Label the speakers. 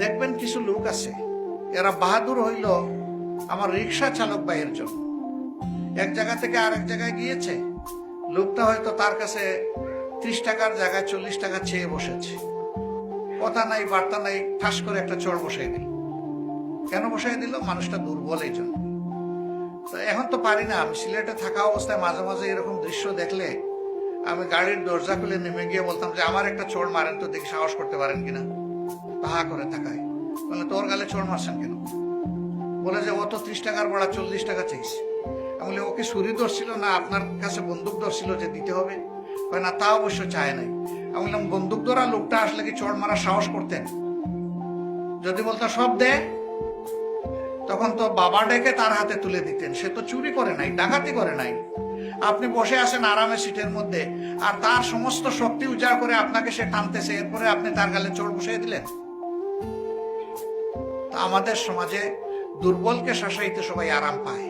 Speaker 1: দেখবেন কিছু লোক আছে, এরা বাহাদুর হইল আমার রিক্সা চালক ভাইয়ের জন্য। এক জায়গা থেকে আরেক জায়গায় গিয়েছে, লোকটা হয়তো তার কাছে 30 টাকার জায়গায় 40 টাকা চেয়ে বসেছে, কথা নাই বার্তা নাই, ঠাস করে একটা চড় বসাই দিল। কেন বসাই দিল? মানুষটা দুর্বল এই জন্য। তো এখন তো পারি না, আমি সিলেটে থাকা অবস্থায় মাঝে মাঝে এরকম দৃশ্য দেখলে আমি গাড়ির দরজা খুলে নেমে গিয়ে বলতাম যে আমার একটা চোর মারেন তো, দেখি সাহস করতে পারেন কিনা। তাহা করে তাকায়, বলে তোর গালে চোর মারছেন কেন? বলে যে ও তো 30 টাকার ভাড়া 40 টাকা চাইছে। আমি বলি ওকে ছুরি ধরছিল না আপনার কাছে বন্দুক ধরছিল যে দিতে হবে? না, তা অবশ্য চায় নাই। আমি বললাম বন্দুক ধরা লোকটা আসলে কি চোর মারার সাহস করতেন? যদি বলতো সব দে, তখন তো বাবা ডেকে তার হাতে তুলে দিতেন। সে তো চুরি করে নাই, ডাকাতি করে নাই। আপনি বসে আছেন আরামে সিটের মধ্যে, আর তার সমস্ত শক্তি উজাড় করে আপনাকে সে টানতেছে, এরপরে আপনি তার গালে চোর বসিয়ে দিলেন। আমাদের সমাজে দুর্বলকে শাসাইতে সবাই আরাম পায়।